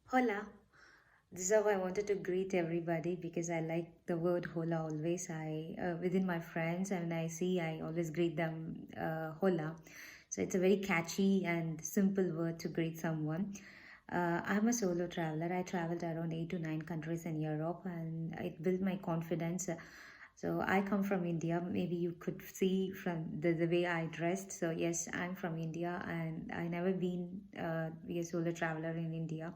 Hola. This is how I wanted to greet everybody because I like the word hola always. Within my friends, and I see, I always greet them hola. So it's a very catchy and simple word to greet someone. I'm a solo traveler. I traveled around 8 to 9 countries in Europe, and it built my confidence. So I come from India. Maybe you could see from the way I dressed. So yes, I'm from India, and I never been be a solo traveler in India.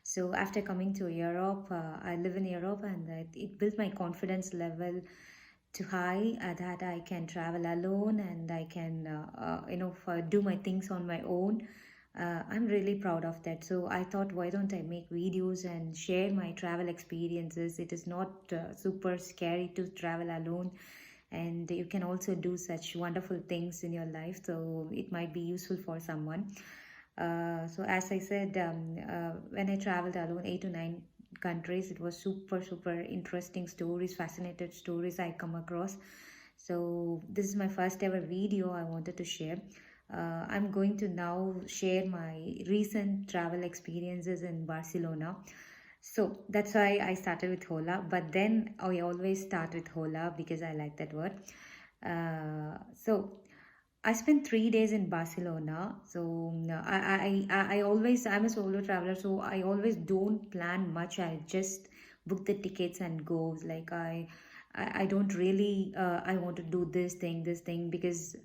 So after coming to Europe, I live in Europe, and it built my confidence level to high that I can travel alone and I can do my things on my own. I'm really proud of that. So I thought, why don't I make videos and share my travel experiences? It is not super scary to travel alone, and you can also do such wonderful things in your life. So it might be useful for someone. So as I said, when I traveled alone 8 to 9 countries, it was super interesting stories, fascinated stories I come across. So this is my first ever video I wanted to share. I'm going to now share my recent travel experiences in Barcelona. So that's why I started with hola, but then I always start with hola because I like that word. So I spent 3 days in Barcelona. So I always, I'm a solo traveler, so I always don't plan much. I just book the tickets and go. Like I don't really I want to do this thing because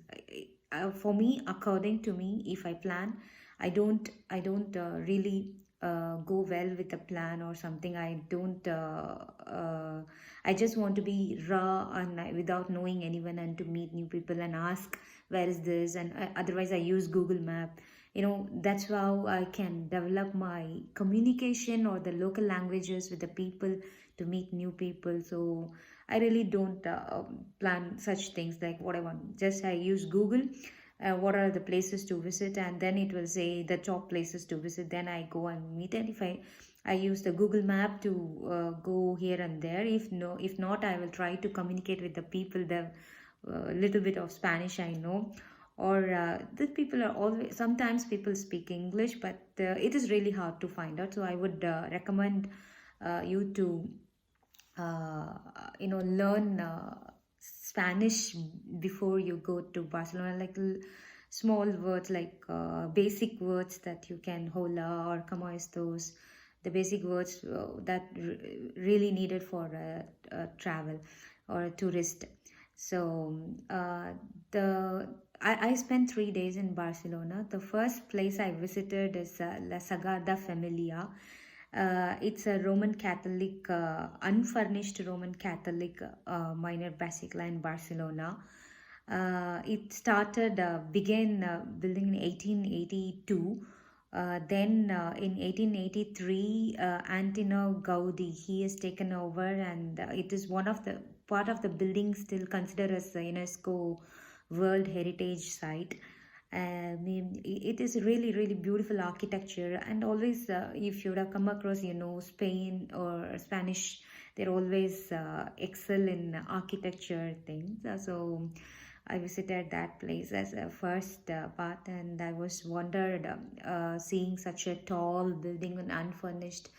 for me, according to me, if I plan, I don't really go well with a plan or something. I just want to be raw and without knowing anyone and to meet new people and ask where is this, and otherwise I use Google Map. That's how I can develop my communication or the local languages with the people to meet new people. So I really don't plan such things like what I want. Just I use Google, what are the places to visit, and then it will say the top places to visit. Then I go and meet, and if I use the Google Map to go here and there. If not, I will try to communicate with the people, the little bit of Spanish I know. Or the people are always, sometimes people speak English, but it is really hard to find out. So I would recommend you to learn Spanish before you go to Barcelona, like small words, like basic words that you can hola or como estos, the basic words that really needed for travel or a tourist. So I spent 3 days in Barcelona. The first place I visited is La Sagrada Familia. It's a Roman Catholic, unfurnished Roman Catholic minor basilica in Barcelona. Began building in 1882. Then in 1883, Antino Gaudi, he has taken over, and it is one of the part of the building still considered as a UNESCO World Heritage Site. It is really beautiful architecture, and always if you would have come across, Spain or Spanish, they always excel in architecture things. So I visited that place as a first part, and I was wondered seeing such a tall building and unfurnished.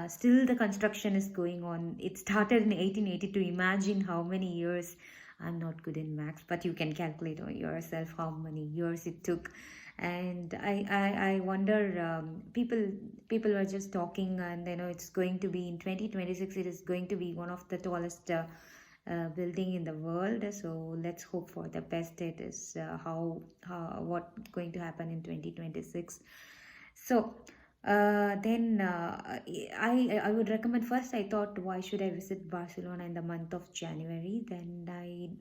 Still, the construction is going on. It started in 1882. Imagine how many years. I'm not good in maths, but you can calculate on yourself how many years it took. And I wonder, people were just talking, and it's going to be in 2026. It is going to be one of the tallest building in the world. So let's hope for the best. It is what going to happen in 2026. So then I would recommend. First I thought, why should I visit Barcelona in the month of January? Then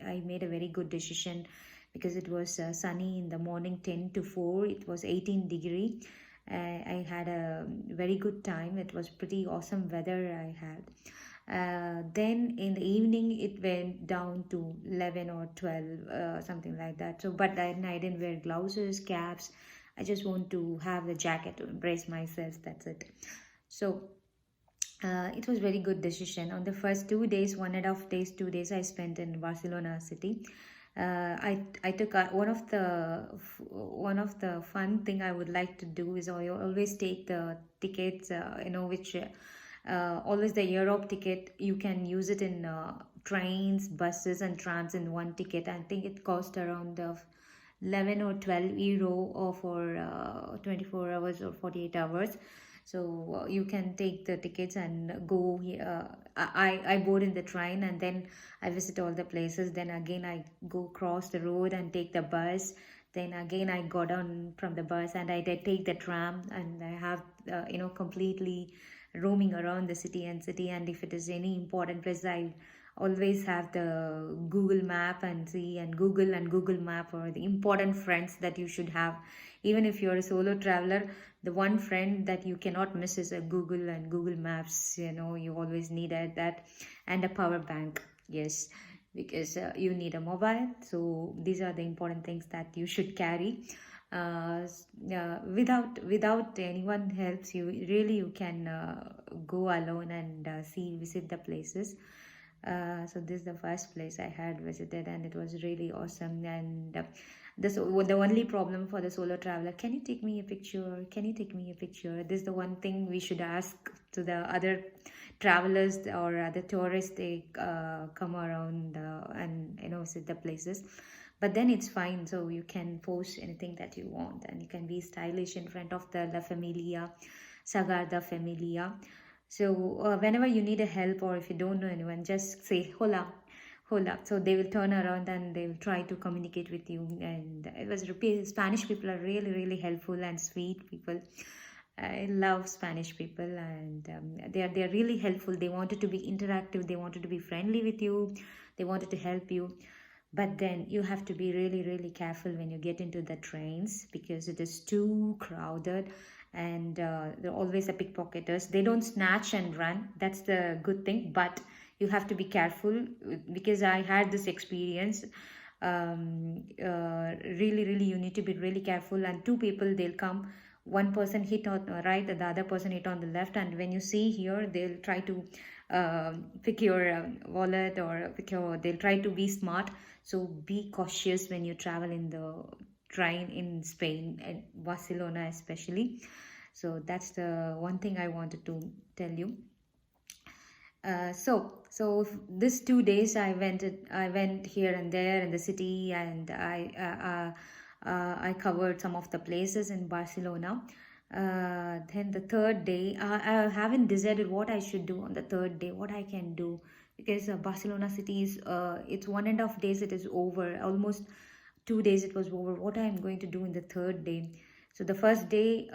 I made a very good decision because it was sunny in the morning, 10 to 4. It was 18 degree. I had a very good time. It was pretty awesome weather I had. Then in the evening it went down to 11 or 12, something like that. So but then I didn't wear gloves, caps. I just want to have the jacket to embrace myself. That's it. So it was very good decision. On the first 2 days, 1.5 days, 2 days I spent in Barcelona city. I took one of the fun thing I would like to do is I always take the tickets, which always the Europe ticket. You can use it in trains, buses, and trams in one ticket. I think it cost around 11 or 12 euro or for 24 hours or 48 hours. So you can take the tickets and go here. I board in the train, and then I visit all the places. Then again I go cross the road and take the bus. Then again I go down from the bus, and I take the tram, and I have completely roaming around the city. And if it is any important place, I always have the Google map and see, and Google map are the important friends that you should have. Even if you're a solo traveler, the one friend that you cannot miss is a Google and Google Maps. You always need that, and a power bank. Yes, because you need a mobile. So these are the important things that you should carry. Without anyone helps you, really you can go alone and visit the places. So this is the first place I had visited, and it was really awesome. And the only problem for the solo traveler, can you take me a picture? Can you take me a picture? This is the one thing we should ask to the other travelers or other tourists. They come around and visit the places. But then it's fine, so you can post anything that you want, and you can be stylish in front of the La Familia, Sagrada Familia. So whenever you need a help, or if you don't know anyone, just say hola, hola. So they will turn around and they will try to communicate with you. And it was Spanish people are really really helpful and sweet people. I love Spanish people, and they are really helpful. They wanted to be interactive. They wanted to be friendly with you. They wanted to help you. But then you have to be really really careful when you get into the trains, because it is too crowded, and there are always a pickpocketers. They don't snatch and run, that's the good thing, but you have to be careful, because I had this experience. Really really you need to be really careful, and two people, they'll come, one person hit on the right, the other person hit on the left, and when you see here, they'll try to pick your wallet, or they'll try to be smart. So be cautious when you travel in the train in Spain, and Barcelona especially. So that's the one thing I wanted to tell you. So this 2 days I went here and there in the city, and I covered some of the places in Barcelona. Then the third day, I haven't decided what I should do on the third day, what I can do, because Barcelona city is it's 1.5 days, it is over, almost 2 days it was over. What I am going to do in the third day? So the first day,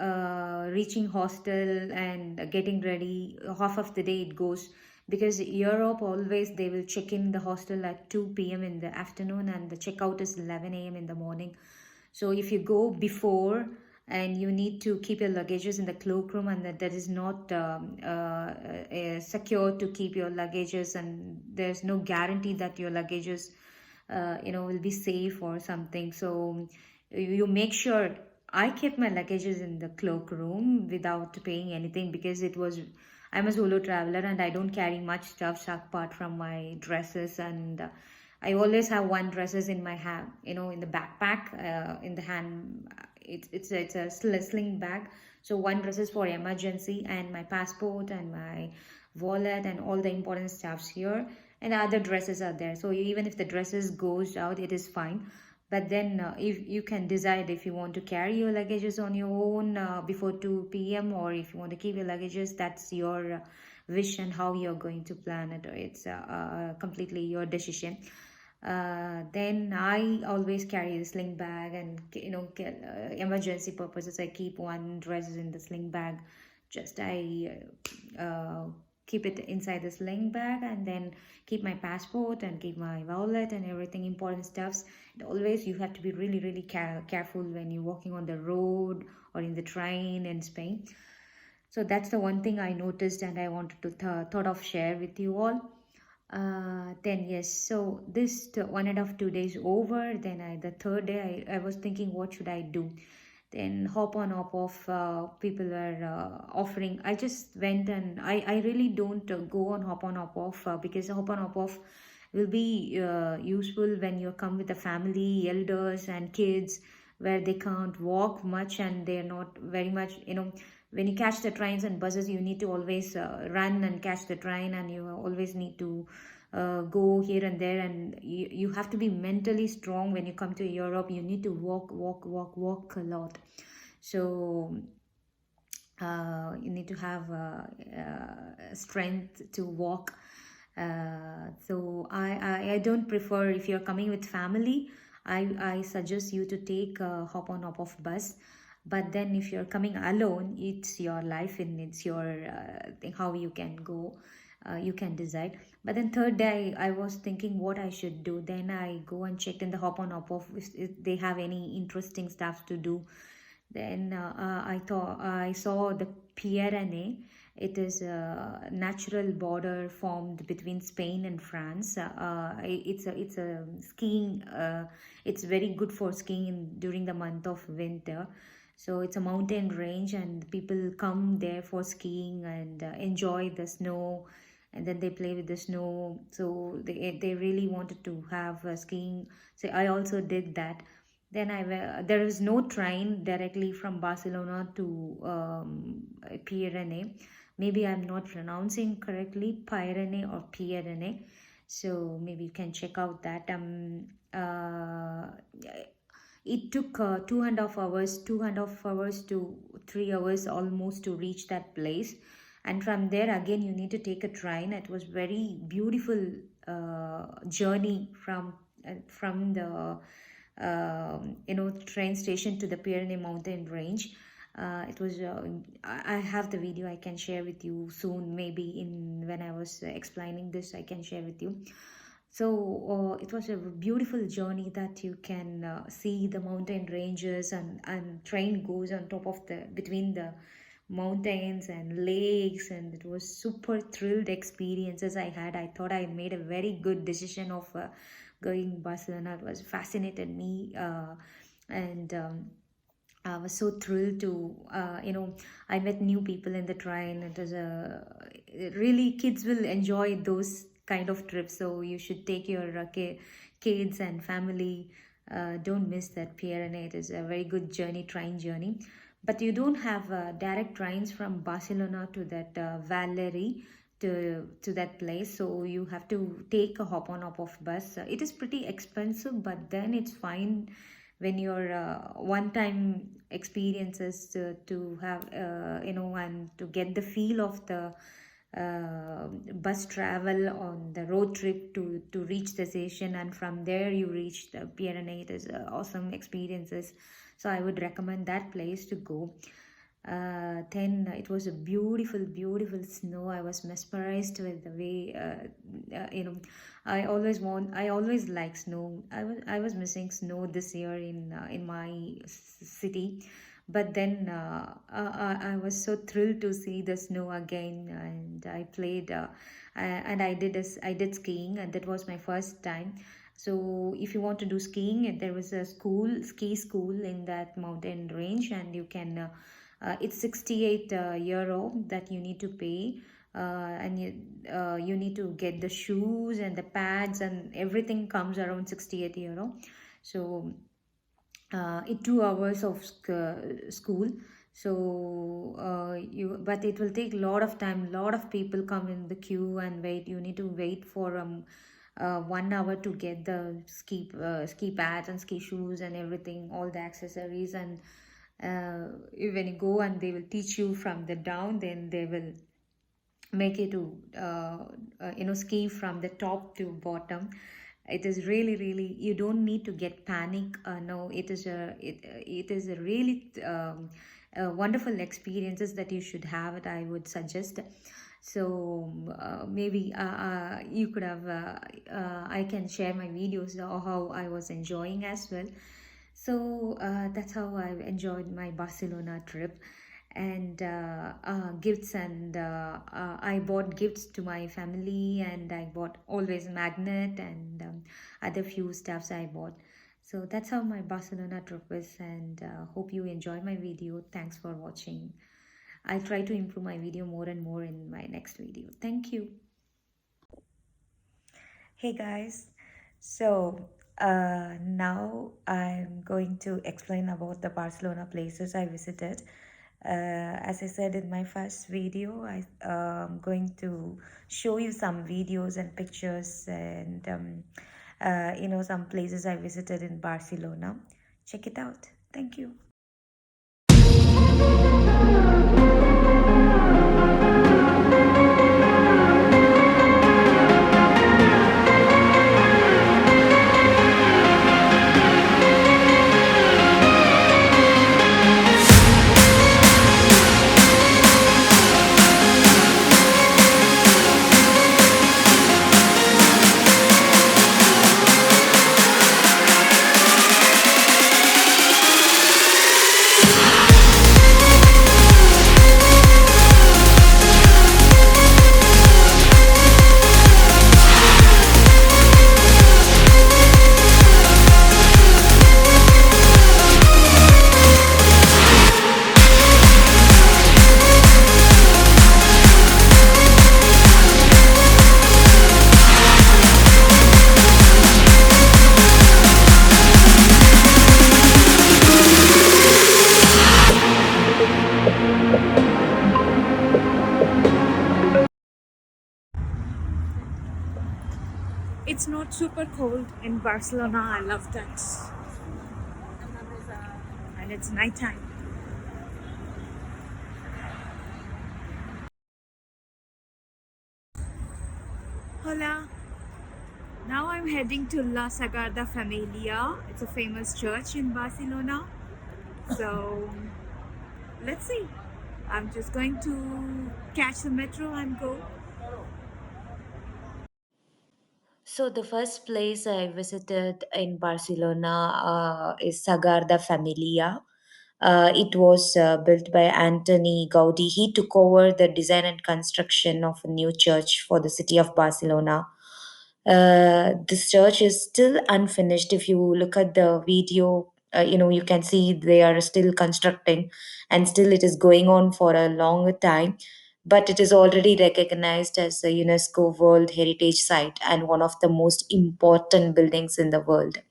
reaching hostel and getting ready, half of the day it goes, because Europe always they will check in the hostel at 2 p.m. in the afternoon, and the checkout is 11 a.m. in the morning. So if you go before, and you need to keep your luggages in the cloakroom, and that is not secure to keep your luggages, and there's no guarantee that your luggages will be safe or something. So you make sure. I kept my luggages in the cloakroom without paying anything, because I'm a solo traveler, and I don't carry much stuff apart from my dresses, and I always have one dresses in my hand, in the backpack, in the hand. It's a sling bag. So one dress is for emergency, and my passport and my wallet and all the important stuffs here, and other dresses are there. So even if the dresses goes out, it is fine. But then if you can decide if you want to carry your luggages on your own before 2 p.m., or if you want to keep your luggages, that's your wish, and how you're going to plan it. It's completely your decision. Then I always carry the sling bag, and emergency purposes I keep one dress in the sling bag. Just I keep it inside the sling bag, and then keep my passport and keep my wallet and everything important stuffs. And always you have to be really really careful when you're walking on the road or in the train in Spain. So that's the one thing I noticed, and I wanted to thought of share with you all. Then yes, so this 1.5 2 days over. Then the third day I was thinking, what should I do? Then hop on hop off, people were offering. I just went, and I really don't go on hop on hop off, because hop on hop off, will be useful when you come with the family, elders and kids, where they can't walk much and they're not very much, when you catch the trains and buses, you need to always run and catch the train, and you always need to go here and there, and you have to be mentally strong when you come to Europe. You need to walk a lot. So you need to have strength to walk. So I don't prefer, if you're coming with family, I suggest you to take a hop off bus. But then if you're coming alone, it's your life and it's your thing, how you can go. You can decide. But then third day I was thinking what I should do. Then I go and checked in the hop off if they have any interesting stuff to do. Then I saw the Pyrenees. It is a natural border formed between Spain and France. It's a skiing. It's very good for skiing during the month of winter. So it's a mountain range, and people come there for skiing and enjoy the snow, and then they play with the snow. So they really wanted to have skiing. So I also did that. Then there is no train directly from Barcelona to Pyrenees. Maybe I'm not pronouncing correctly, Pyrenees or Pyrenees. So maybe you can check out that. It took 2.5 hours, 2.5 hours to 3 hours almost to reach that place. And from there again you need to take a train. It was very beautiful journey from the train station to the Pyrenees mountain range. It was I have the video. I can share with you soon, maybe in when I was explaining this I can share with you. So it was a beautiful journey that you can see the mountain ranges, and train goes on top of the between the mountains and lakes, and it was super thrilled experiences I had. I thought I made a very good decision of going Barcelona. It was fascinated me, and I was so thrilled to, I met new people in the train. It was really, kids will enjoy those kind of trips. So you should take your kids and family. Don't miss that Pyrenees. It is a very good journey, train journey. But you don't have direct trains from Barcelona to that Valerie to that place, so you have to take a hop off bus. It is pretty expensive, but then it's fine when your one time experiences to have and to get the feel of the bus travel on the road trip to reach the station, and from there you reach the Pyrenees. It is awesome experiences, so I would recommend that place to go. Then it was a beautiful snow. I was mesmerized with the way I always like snow. I was missing snow this year in my city, but then I was so thrilled to see the snow again, and I played and I did skiing, and that was my first time. So if you want to do skiing, there was a ski school in that mountain range, and you can it's 68 euro that you need to pay, and you need to get the shoes and the pads, and everything comes around 68 euro. So it 2 hours of school. So but it will take a lot of time. Lot of people come in the queue and wait. You need to wait for 1 hour to get the ski pads and ski shoes and everything, all the accessories. And when you go and they will teach you from the down, then they will make you to ski from the top to bottom. It is really, you don't need to get panic. No, it is a really wonderful experiences that you should have it, I would suggest. So maybe you could have I can share my videos of how I was enjoying as well. So that's how I enjoyed my Barcelona trip. And gifts, and I bought gifts to my family, and I bought always magnet and other few stuffs I bought. So that's how my Barcelona trip is, and hope you enjoy my video. Thanks for watching. I'll try to improve my video more and more in my next video. Thank you. Hey guys, so now I'm going to explain about the Barcelona places I visited. As I said in my first video, I'm going to show you some videos and pictures and some places I visited in Barcelona. Check it out. Thank you. It's not super cold in Barcelona. I love that. And it's nighttime. Hola. Now I'm heading to La Sagrada Familia. It's a famous church in Barcelona. So let's see. I'm just going to catch the metro and go. So the first place I visited in Barcelona is Sagrada Familia. It was built by Antoni Gaudi. He took over the design and construction of a new church for the city of Barcelona. This church is still unfinished. If you look at the video, you can see they are still constructing, and still it is going on for a longer time. But it is already recognized as a UNESCO World Heritage Site and one of the most important buildings in the world.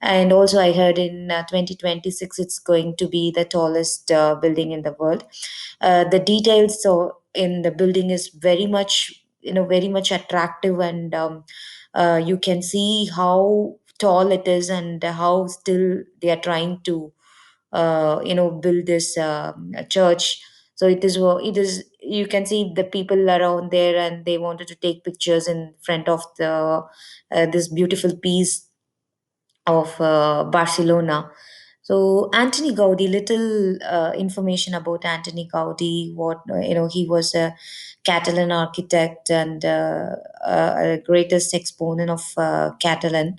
And also, I heard in 2026 it's going to be the tallest building in the world. The details in the building is very much attractive, and you can see how tall it is and how still they are trying to build this church. So it is you can see the people around there, and they wanted to take pictures in front of the this beautiful piece of Barcelona. So Antony Gaudi, little information about Antony Gaudi. What he was a Catalan architect and a greatest exponent of Catalan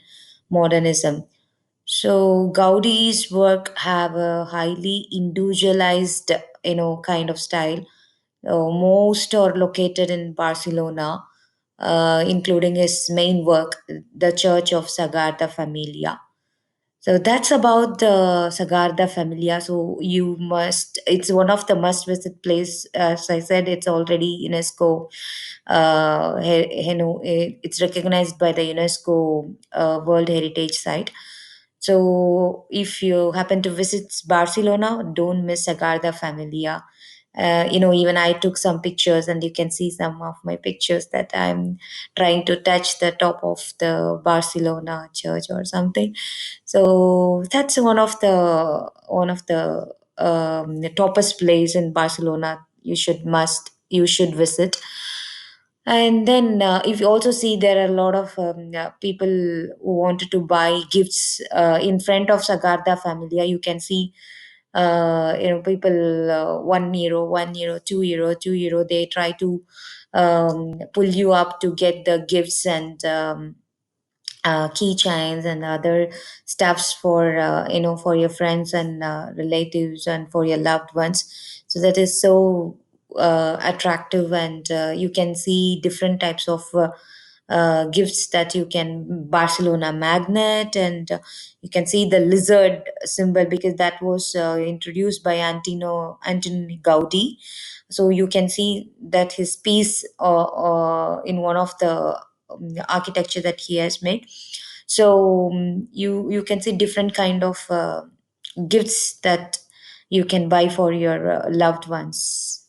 modernism. So Gaudi's work have a highly individualized, kind of style. Most are located in Barcelona, including his main work, the Church of Sagrada Familia. So that's about the Sagrada Familia. So it's one of the must visit place. As I said, it's already UNESCO. It's recognized by the UNESCO World Heritage Site. So if you happen to visit Barcelona, don't miss Sagrada Familia. Even I took some pictures, and you can see some of my pictures that I'm trying to touch the top of the Barcelona church or something. So that's one of the toppest place in Barcelona. You should visit. And then if you also see, there are a lot of people who wanted to buy gifts in front of Sagrada Familia. You can see people 1 euro, 1 euro, 2 euro, 2 euro. They try to pull you up to get the gifts and keychains and other stuffs for for your friends and relatives and for your loved ones. So that is so attractive, and you can see different types of gifts that you can Barcelona magnet, and you can see the lizard symbol because that was introduced by Antoni Gaudi. So you can see that his piece in one of the architecture that he has made. So you can see different kind of gifts that you can buy for your loved ones.